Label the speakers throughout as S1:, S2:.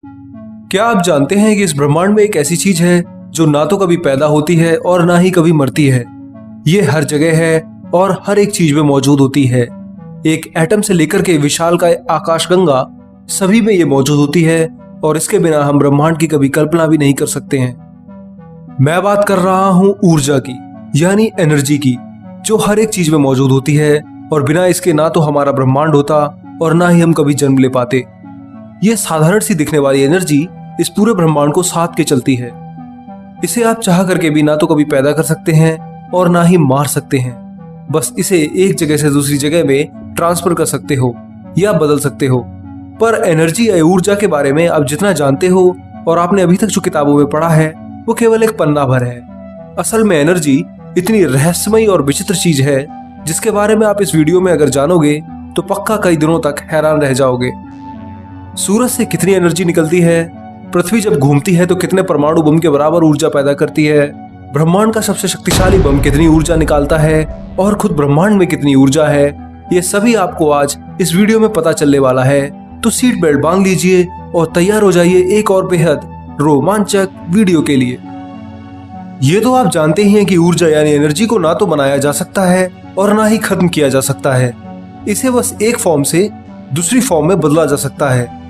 S1: क्या आप जानते हैं कि इस ब्रह्मांड में एक ऐसी चीज है जो ना तो कभी पैदा होती है और ना ही कभी मरती है। ये हर जगह है और हर एक चीज में मौजूद होती है। एक एटम से लेकर के विशालकाय आकाशगंगा सभी में ये मौजूद होती है और इसके बिना हम ब्रह्मांड की कभी कल्पना भी नहीं कर सकते हैं। मैं बात कर रहा हूं ऊर्जा की, यानी एनर्जी की, जो हर एक चीज में मौजूद होती है और बिना इसके ना तो हमारा ब्रह्मांड होता और ना ही हम कभी जन्म ले पाते। ये साधारण सी दिखने वाली एनर्जी इस पूरे ब्रह्मांड को साथ के चलती है। इसे आप चाह करके भी ना तो कभी पैदा कर सकते हैं और ना ही मार सकते हैं। बस इसे एक जगह से दूसरी जगह में ट्रांसफर कर सकते हो या बदल सकते हो। पर एनर्जी या ऊर्जा के बारे में आप जितना जानते हो और आपने अभी तक जो किताबों में पढ़ा है वो केवल एक पन्ना भर है। असल में एनर्जी इतनी रहस्यमयी और विचित्र चीज है जिसके बारे में आप इस वीडियो में अगर जानोगे तो पक्का कई दिनों तक हैरान रह जाओगे। सूरज से कितनी एनर्जी निकलती है, पृथ्वी जब घूमती है तो कितने परमाणु बम के बराबर ऊर्जा पैदा करती है, ब्रह्मांड का सबसे शक्तिशाली बम कितनी ऊर्जा निकालता है और खुद ब्रह्मांड में कितनी ऊर्जा है, ये सभी आपको आज इस वीडियो में पता चलने वाला है। तो सीट बेल्ट बांध लीजिए और तैयार हो जाइए एक और बेहद रोमांचक वीडियो के लिए। ये तो आप जानते ही हैं कि ऊर्जा यानी एनर्जी को ना तो बनाया जा सकता है और ना ही खत्म किया जा सकता है। इसे बस एक फॉर्म से दूसरी फॉर्म में बदला जा सकता है।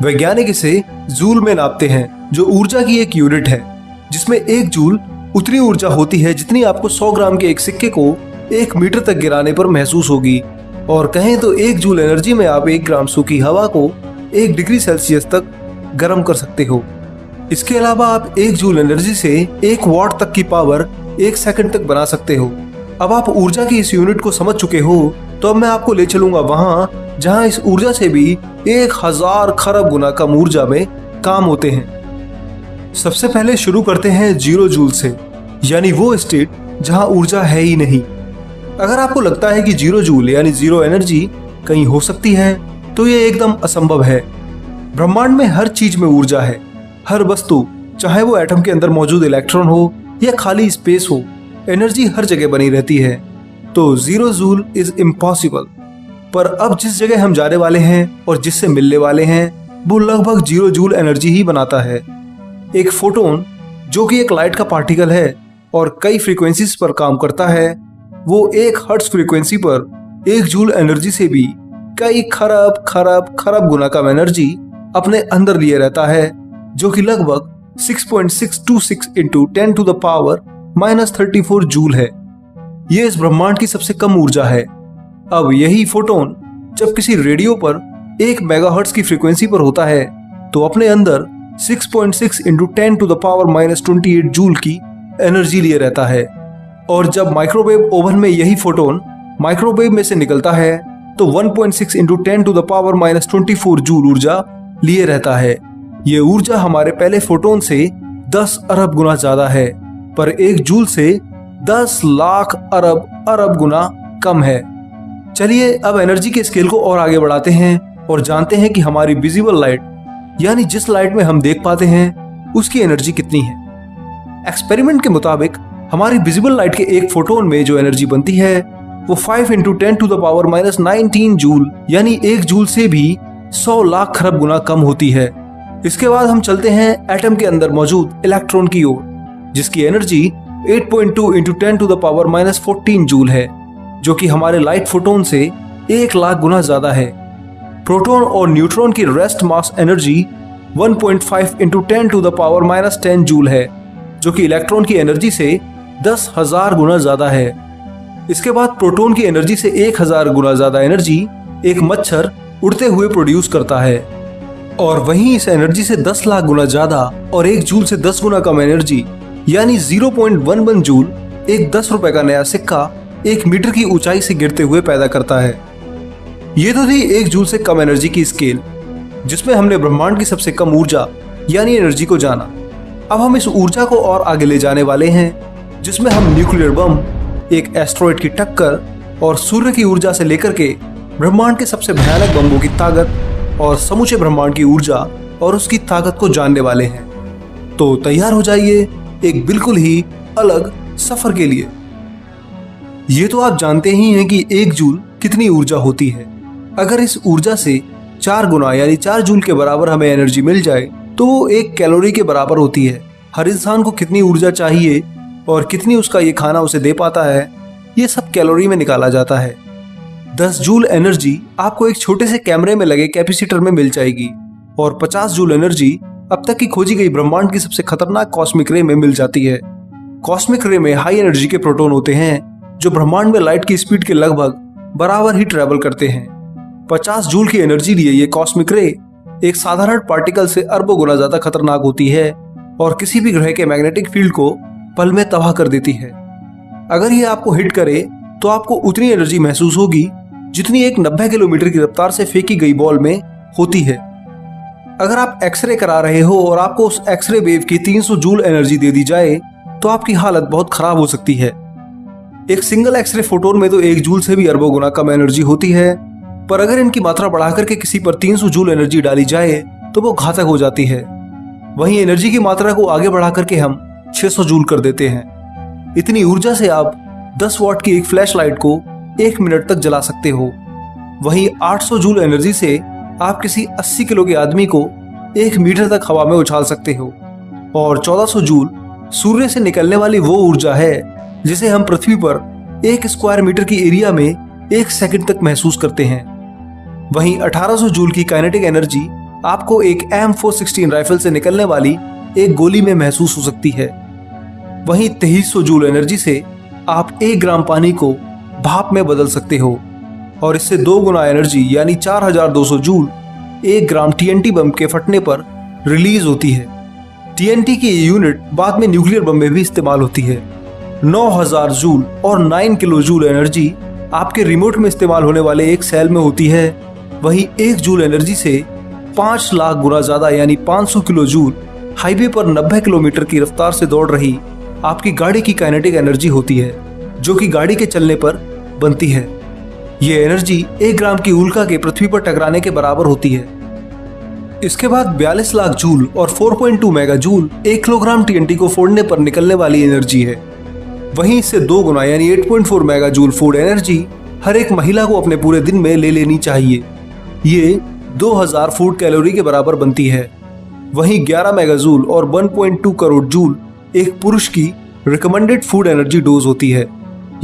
S1: वैज्ञानिक इसे जूल में नापते हैं, जो ऊर्जा की एक यूनिट है, जिसमें एक जूल उतनी ऊर्जा होती है जितनी आपको 100 ग्राम के एक सिक्के को 1 मीटर तक गिराने पर महसूस होगी। और कहें तो 1 जूल एनर्जी में आप 1 ग्राम सूखी हवा को 1 डिग्री सेल्सियस तक गर्म कर सकते हो। इसके अलावा आप 1 जूल एनर्जी से 1 वॉट तक की पावर 1 सेकंड तक बना सकते हो। अब आप ऊर्जा की इस यूनिट को समझ चुके हो तो अब मैं आपको ले चलूंगा वहां जहां इस ऊर्जा से भी 1000 खरब गुना कम ऊर्जा में काम होते हैं। सबसे पहले शुरू करते हैं 0 जूल से, यानी वो स्टेट जहां ऊर्जा है ही नहीं। अगर आपको लगता है कि 0 जूल यानी जीरो एनर्जी कहीं हो सकती है तो ये एकदम असंभव है। ब्रह्मांड में हर चीज में ऊर्जा है। हर वस्तु, चाहे वो एटम के अंदर मौजूद इलेक्ट्रॉन हो या खाली स्पेस हो, एनर्जी हर जगह बनी रहती है। तो 0 जूल इज इम्पॉसिबल। पर अब जिस जगह हम जाने वाले हैं और जिससे मिलने वाले हैं वो लगभग 0 जूल एनर्जी ही बनाता है। एक फोटोन, जो कि एक लाइट का पार्टिकल है और कई फ्रीक्वेंसीज पर काम करता है, वो 1 हर्ट्ज फ्रीक्वेंसी पर 1 जूल एनर्जी से भी कई खरब खरब खरब गुना कम एनर्जी अपने अंदर लिए रहता है, जो कि लगभग 6.626 into 10 to the power -34 joule है। ये इस ब्रह्मांड की सबसे कम ऊर्जा है। अब यही फोटोन जब किसी रेडियो पर 1 मेगाहर्ट्ज की फ्रीक्वेंसी पर होता है तो अपने अंदर 6.6 into 10 to the power -28 joule की एनर्जी लिए रहता है। और जब माइक्रोवेव ओवन में यही फोटोन माइक्रोवेव में से निकलता है तो 1.6 into 10 to the power -24 joule ऊर्जा लिए रहता है। ये ऊर्जा हमारे पहले फोटोन से 10 अरब गुना ज्यादा है, पर 1 जूल से 10 लाख अरब अरब गुना कम है। चलिए अब एनर्जी के स्केल को और आगे बढ़ाते हैं और जानते हैं कि हमारी विजिबल लाइट, यानी जिस लाइट में हम देख पाते हैं, उसकी एनर्जी कितनी है। एक्सपेरिमेंट के मुताबिक हमारी विजिबल लाइट के एक फोटोन में जो एनर्जी बनती है वो 5 into 10 to the power -19 joule, यानी 1 जूल से भी 100 लाख खरब गुना कम होती है। इसके बाद हम चलते हैं एटम के अंदर मौजूद इलेक्ट्रॉन की ओर, जिसकी energy 8.2 into 10 to the power -14 joule है, जो कि हमारे लाइट फोटोन से 1 लाख गुना ज्यादा है। प्रोटॉन और न्यूट्रॉन की rest mass energy 1.5 into 10 to the power -10 joule है, जो कि इलेक्ट्रॉन की एनर्जी से 10,000 गुना ज्यादा है। इसके बाद प्रोटॉन की एनर्जी से 1000 गुना ज्यादा एनर्जी एक मच्छर उड़ते हुए प्रोड्यूस करता है। और वहीं इस एनर्जी से 10 लाख गुना ज्यादा और 1 जूल से 10 गुना कम एनर्जी, यानी 0.11 जूल, एक 10 रुपए का नया सिक्का 1 मीटर की ऊंचाई से गिरते हुए पैदा करता है। ये तो थी 1 जूल से कम एनर्जी की स्केल, जिसमें हमने ब्रह्मांड की सबसे कम ऊर्जा यानी एनर्जी को जाना। अब हम इस ऊर्जा को और आगे ले जाने वाले हैं, जिसमें हम न्यूक्लियर बम, एक एस्ट्रॉइड की टक्कर और सूर्य की ऊर्जा से लेकर के ब्रह्मांड के सबसे भयानक बम्बों की ताकत और समूचे ब्रह्मांड की ऊर्जा और उसकी ताकत को जानने वाले हैं। तो तैयार हो जाइए एक बिल्कुल ही अलग सफर के लिए। ये तो आप जानते ही हैं कि 1 जूल कितनी ऊर्जा होती है। अगर इस ऊर्जा से 4 गुना यानी 4 जूल के बराबर हमें एनर्जी मिल जाए तो वो 1 कैलोरी के बराबर होती है। हर इंसान को कितनी ऊर्जा चाहिए और कितनी उसका ये खाना उसे दे पाता है, ये सब कैलोरी में निकाला जाता है। 10 जूल एनर्जी आपको एक छोटे से कैमरे में लगे कैपेसिटर में मिल जाएगी और 50 जूल एनर्जी अब तक की खोजी गई ब्रह्मांड की सबसे खतरनाक कॉस्मिक रे में मिल जाती है। कॉस्मिक रे में हाई एनर्जी के प्रोटॉन होते हैं जो ब्रह्मांड में लाइट की स्पीड के लगभग बराबर ही ट्रेवल करते हैं। 50 जूल की एनर्जी लिए ये कॉस्मिक रे एक साधारण पार्टिकल से अरबों गुना ज्यादा खतरनाक होती है और किसी भी ग्रह के मैग्नेटिक फील्ड को पल में तबाह कर देती है। अगर ये आपको हिट करे तो आपको उतनी एनर्जी महसूस होगी जितनी एक 90 किलोमीटर की रफ्तार से फेंकी गई बॉल में होती है। अगर आप एक्सरे करा रहे हो और आपको उस एक्सरे वेव की 300 जूल एनर्जी दे दी जाए तो आपकी हालत बहुत खराब हो सकती है। एक सिंगल एक्सरे फोटोन में तो 1 जूल से भी अरबों गुना कम एनर्जी होती है, पर अगर इनकी मात्रा बढ़ाकर के किसी पर 300 जूल एनर्जी डाली जाए तो वो घातक हो जाती है। वहीं एनर्जी की मात्रा को आगे बढ़ा करके हम 600 जूल कर देते हैं। इतनी ऊर्जा से आप 10 वॉट की एक फ्लैश लाइट को 1 मिनट तक जला सकते हो। वहीं 800 जूल एनर्जी से आप किसी 80 किलो के आदमी को 1 मीटर तक हवा में उछाल सकते हो। और 1400 जूल सूर्य से निकलने वाली वो ऊर्जा है जिसे हम पृथ्वी पर 1 स्क्वायर मीटर की एरिया में 1 सेकंड तक महसूस करते हैं। वहीं 1800 जूल की काइनेटिक एनर्जी आपको एक M416 राइफल से निकलने वाली एक गोली में महसूस हो सकती है। वहीं 2300 जूल एनर्जी से आप 1 ग्राम पानी को भाप में बदल सकते हो और इससे 2 गुना एनर्जी यानी 4200 जूल 1 ग्राम TNT बम के फटने पर रिलीज होती है। TNT की यूनिट बाद में न्यूक्लियर बम में भी इस्तेमाल होती है। 9000 जूल और 9 किलो जूल एनर्जी आपके रिमोट में इस्तेमाल होने वाले एक सेल में होती है। वहीं 1 जूल एनर्जी से 5 लाख गुना ज्यादा यानी 500 किलो जूल हाईवे पर 90 किलोमीटर की रफ्तार से दौड़ रही आपकी गाड़ी की काइनेटिक एनर्जी होती है जो कि गाड़ी के चलने पर बनती है। ये एनर्जी 1 ग्राम की उल्का के पृथ्वी पर टकराने के बराबर होती है। इसके बाद 42 लाख जूल और 4.2 मेगा जूल 1 किलोग्राम TNT को फोड़ने पर निकलने वाली एनर्जी है। वहीं इससे 2 गुना यानी 8.4 मेगा जूल फूड एनर्जी हर एक महिला को अपने पूरे दिन में ले लेनी चाहिए। ये 2000 फूड कैलोरी के बराबर बनती है। वहीं 11 मेगा जूल और 1.2 करोड़ जूल एक पुरुष की रिकमेंडेड फूड एनर्जी डोज होती है।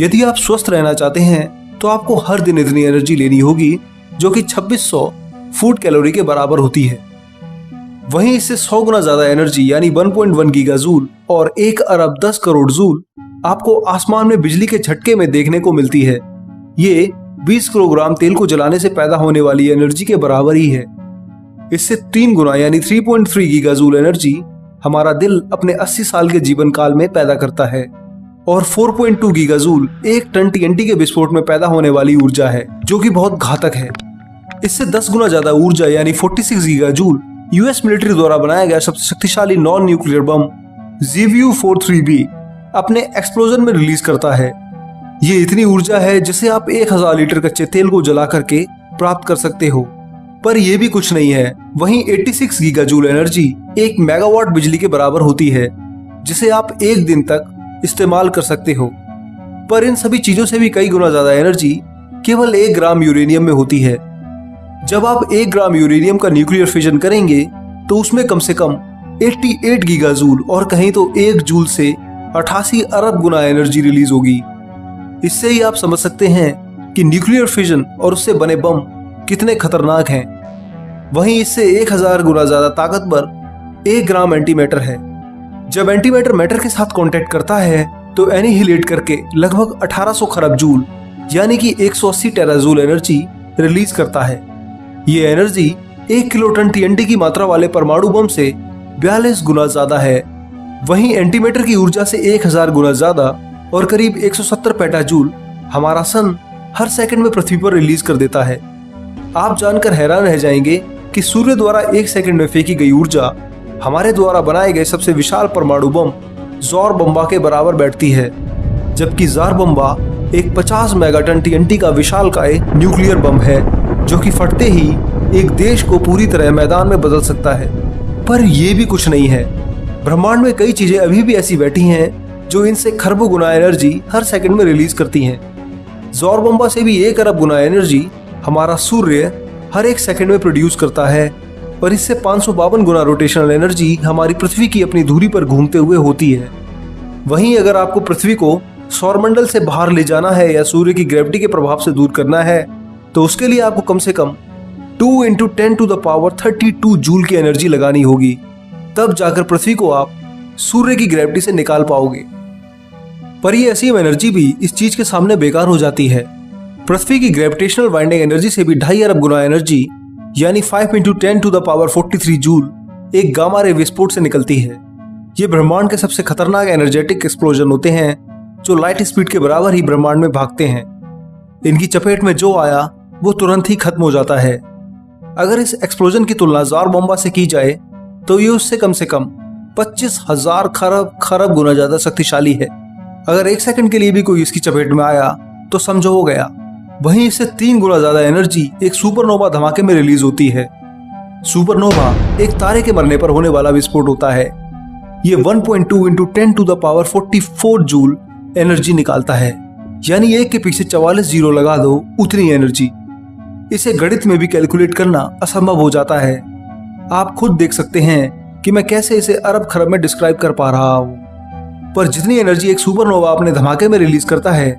S1: यदि आप स्वस्थ रहना चाहते हैं तो आपको हर दिन इतनी एनर्जी लेनी होगी जो कि 2600 फूड कैलोरी के बराबर होती है। वहीं इससे 100 गुना ज्यादा एनर्जी यानी 1.1 गीगा जूल और 1 अरब 10 करोड़ जूल आपको आसमान में बिजली के झटके में देखने को मिलती है। ये 20 किलोग्राम तेल को जलाने से पैदा होने वाली एनर्जी के बराबर ही है। इससे 3 गुना यानी 3.3 गीगा जूल एनर्जी हमारा दिल अपने 80 साल के जीवन काल में पैदा करता है और 4.2 गीगा जूल 1 टन TNT के विस्फोट में पैदा होने वाली ऊर्जा है जो कि बहुत घातक है। इससे 10 गुना ज्यादा ऊर्जा यानी 46 गीगा जूल US मिलिट्री द्वारा बनाया गया सबसे शक्तिशाली नॉन न्यूक्लियर बम ZU-43B अपने एक्सप्लोजन में रिलीज करता है। ये इतनी ऊर्जा है जिसे आप 1000 लीटर कच्चे तेल को जला करके प्राप्त कर सकते हो। पर यह भी कुछ नहीं है। वहीं 86 गीगा जूल एनर्जी 1 मेगावाट बिजली के बराबर होती है जिसे आप 1 दिन तक इस्तेमाल कर सकते हो। पर इन सभी चीजों से भी कई गुना ज्यादा एनर्जी केवल 1 ग्राम यूरेनियम में होती है। जब आप 1 ग्राम यूरेनियम का न्यूक्लियर फिजन करेंगे तो उसमें कम से कम 88 गीगा जूल और कहीं तो 1 जूल से 88 अरब गुना एनर्जी रिलीज होगी। इससे ही आप समझ सकते हैं कि न्यूक्लियर फिजन और उससे बने बम कितने खतरनाक हैं। वहीं इससे 1000 गुना ज्यादा ताकतवर 1 ग्राम एंटीमैटर है। जब एंटीमैटर मैटर के साथ कांटेक्ट करता है तो एनिहिलेट करके लगभग 1800 खरब जूल यानी कि 180 टेराजूल एनर्जी रिलीज करता है। ये एनर्जी 1 किलो टन TNT की मात्रा वाले परमाणु बम से 42 गुना ज्यादा है। वहीं एंटीमैटर की ऊर्जा से 1000 गुना ज्यादा और करीब 170 पेटाजूल हमारा सन हर सेकंड में पृथ्वी पर रिलीज कर देता है। आप जानकर हैरान रह जाएंगे कि सूर्य द्वारा 1 सेकंड में फेंकी गई ऊर्जा हमारे द्वारा बनाए गए सबसे विशाल परमाणु बम ज़ॉर बम्बा के बराबर बैठती है, जबकि ज़ॉर बम्बा एक 50 मेगाटन TNT का विशालकाय न्यूक्लियर बम है जो कि फटते ही एक देश को पूरी तरह मैदान में बदल सकता है। पर यह भी कुछ नहीं है। ब्रह्मांड में कई चीजें अभी भी ऐसी बैठी हैं जो इनसे खरबों गुना एनर्जी हर सेकंड में रिलीज करती हैं। ज़ॉर बम्बा से भी 1 अरब गुना एनर्जी हमारा सूर्य हर एक सेकंड में प्रोड्यूस करता है और इससे 552 गुना रोटेशनल एनर्जी हमारी पृथ्वी की अपनी धुरी पर घूमते हुए होती है। वहीं अगर आपको पृथ्वी को सौरमंडल से बाहर ले जाना है या सूर्य की ग्रेविटी के प्रभाव से दूर करना है तो उसके लिए आपको कम से कम 2 × 10⁻32 जूल की एनर्जी लगानी होगी। तब जाकर पृथ्वी को आप सूर्य की ग्रेविटी से निकाल पाओगे। पर यह असीम एनर्जी भी इस चीज के सामने बेकार हो जाती है। पृथ्वी की ग्रेविटेशनल वाइंडिंग एनर्जी से भी 2.5 अरब गुना एनर्जी यानी 5 × 10⁻43 जूल एक गामा रे विस्फोट से निकलती है। ये ब्रह्मांड के सबसे खतरनाक एनर्जेटिक एक्सप्लोजन होते हैं जो लाइट स्पीड के बराबर ही ब्रह्मांड में भागते हैं। इनकी चपेट में जो आया वो तुरंत ही खत्म हो जाता है। अगर इस एक्सप्लोजन की तुलना जार बॉम्बा से की जाए तो ये उससे कम से कम 25,000 खरब गुना ज्यादा शक्तिशाली है। अगर एक सेकंड के लिए भी कोई इसकी चपेट में आया तो समझो हो गया। वहीं इससे 3 गुना ज्यादा एनर्जी एक सुपरनोवा धमाके में रिलीज होती है। सुपरनोवा एक तारे के मरने पर होने वाला विस्फोट होता है। ये 1.2 × 10⁻44 जूल एनर्जी निकालता है, यानी एक के पीछे 44 जीरो लगा दो उतनी एनर्जी। इसे गणित में भी कैलकुलेट करना असंभव हो जाता है। आप खुद देख सकते हैं कि मैं कैसे इसे अरब खरब में डिस्क्राइब कर पा रहा हूँ। पर जितनी एनर्जी एक सुपरनोवा अपने धमाके में रिलीज करता है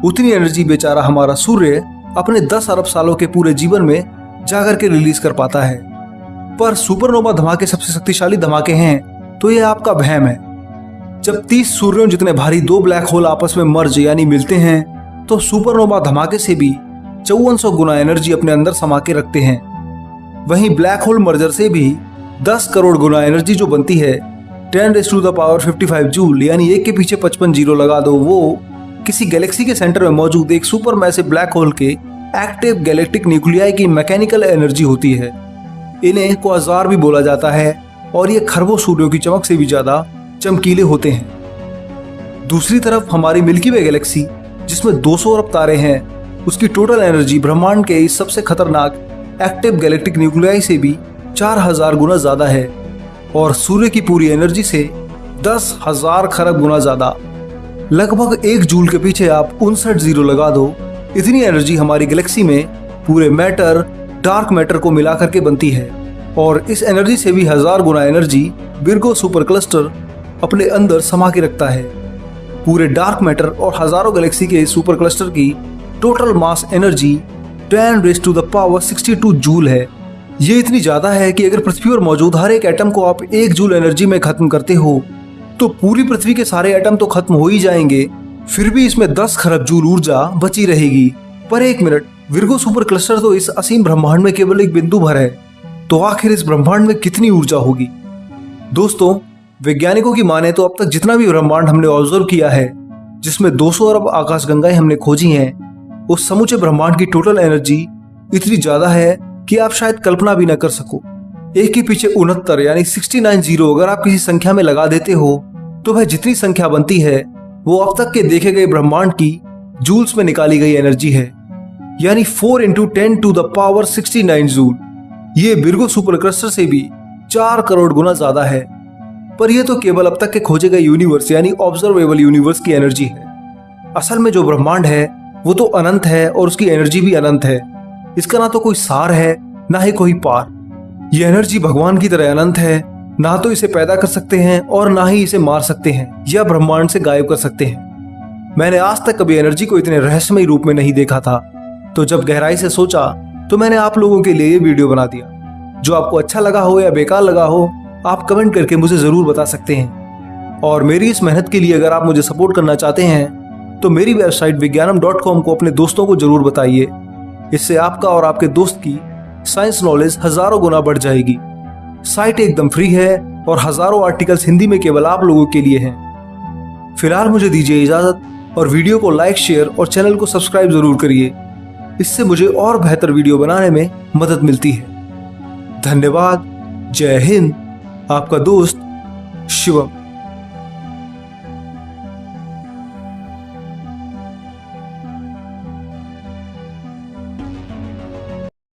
S1: उतनी एनर्जी बेचारा हमारा सूर्य अपने 10 अरब सालों के पूरे जीवन में जाकर के रिलीज कर पाता है। पर सुपरनोवा धमाके सबसे शक्तिशाली धमाके हैं तो यह आपका वहम है। जब 30 सूर्यों जितने भारी 2 ब्लैक होल आपस में मर्ज यानी मिलते हैं तो सुपरनोवा धमाके से भी 5400 गुना एनर्जी अपने अंदर समा के रखते हैं। वहीं ब्लैक होल मर्जर से भी 10 करोड़ गुना एनर्जी जो बनती है 10⁻55 जूल यानी एक के पीछे 55 जीरो लगा दो, वो किसी गैलेक्सी के सेंटर में मौजूद एक सुपर मैसिव ब्लैक होल के एक्टिव गैलेक्टिक न्यूक्लियाई की मैकेनिकल एनर्जी होती है। इन्हें क्वाजार भी बोला जाता है और ये खरबों सूर्यों की चमक से भी ज्यादा चमकीले होते हैं। दूसरी तरफ हमारी मिल्की वे गैलेक्सी जिसमें 200 अरब तारे हैं, उसकी टोटल एनर्जी ब्रह्मांड के इस सबसे खतरनाक एक्टिव गैलेक्टिक न्यूक्लियाई से भी 4000 गुना ज्यादा है और सूर्य की पूरी एनर्जी से 10,000 खरब गुना ज्यादा। लगभग 1 जूल के पीछे आप 59 जीरो लगा दो, इतनी एनर्जी हमारी गैलेक्सी में पूरे मैटर, डार्क मैटर को मिला करके बनती है। और इस एनर्जी से भी 1000 गुना एनर्जी विर्गो सुपर क्लस्टर अपने अंदर समा के रखता है। पूरे डार्क मैटर और हजारों गैलेक्सी के सुपर क्लस्टर की टोटल मास एनर्जी 10⁻62 जूल है। ये इतनी ज्यादा है कि अगर पृथ्वी पर मौजूद हर एक एटम को आप 1 जूल एनर्जी में खत्म करते हो तो पूरी पृथ्वी के सारे एटम तो खत्म हो ही जाएंगे, फिर भी इसमें 10 खरब जूल ऊर्जा बची रहेगी। पर एक मिनट, विर्गो सुपर क्लस्टर तो इस असीम ब्रह्मांड में केवल एक बिंदु भर है, तो आखिर इस ब्रह्मांड में कितनी ऊर्जा होगी? दोस्तों, वैज्ञानिकों की माने तो अब तक जितना भी ब्रह्मांड हमने ऑब्जर्व किया है, जिसमें 200 अरब आकाशगंगाएं हमने खोजी हैं, उस समूचे ब्रह्मांड की टोटल एनर्जी इतनी ज्यादा है कि आप शायद कल्पना भी न कर सको। एक के पीछे 69 यानी 69 जीरो अगर आप किसी संख्या में लगा देते हो तो वह जितनी संख्या बनती है वो अब तक के देखे गए ब्रह्मांड की जूल्स में निकाली गई एनर्जी है, यानी 4 × 10⁻69 जूल। ये विर्गो सुपर क्लस्टर से भी 4 करोड़ गुना ज्यादा है। पर यह तो केवल अब तक के खोजे गए यूनिवर्स यानी ऑब्जर्वेबल यूनिवर्स की एनर्जी है। असल में जो ब्रह्मांड है वो तो अनंत है और उसकी एनर्जी भी अनंत है। इसका ना तो कोई सार है ना ही कोई पार। यह एनर्जी भगवान की तरह अनंत है, ना तो इसे पैदा कर सकते हैं और ना ही इसे मार सकते हैं या ब्रह्मांड से गायब कर सकते हैं। मैंने आज तक कभी एनर्जी को इतने रहस्यमय रूप में नहीं देखा था, तो जब गहराई से सोचा तो मैंने आप लोगों के लिए ये वीडियो बना दिया। जो आपको अच्छा लगा हो या बेकार लगा हो, आप कमेंट करके मुझे जरूर बता सकते हैं। और मेरी इस मेहनत के लिए अगर आप मुझे सपोर्ट करना चाहते हैं तो मेरी वेबसाइट विज्ञानम.com को अपने दोस्तों को जरूर बताइए। इससे आपका और आपके दोस्त की साइंस नॉलेज हजारों गुना बढ़ जाएगी। साइट एकदम फ्री है और हजारों आर्टिकल्स हिंदी में केवल आप लोगों के लिए हैं। फिलहाल मुझे दीजिए इजाजत और वीडियो को लाइक, शेयर और चैनल को सब्सक्राइब जरूर करिए। इससे मुझे और बेहतर वीडियो बनाने में मदद मिलती है। धन्यवाद। जय हिंद। आपका दोस्त शिवम।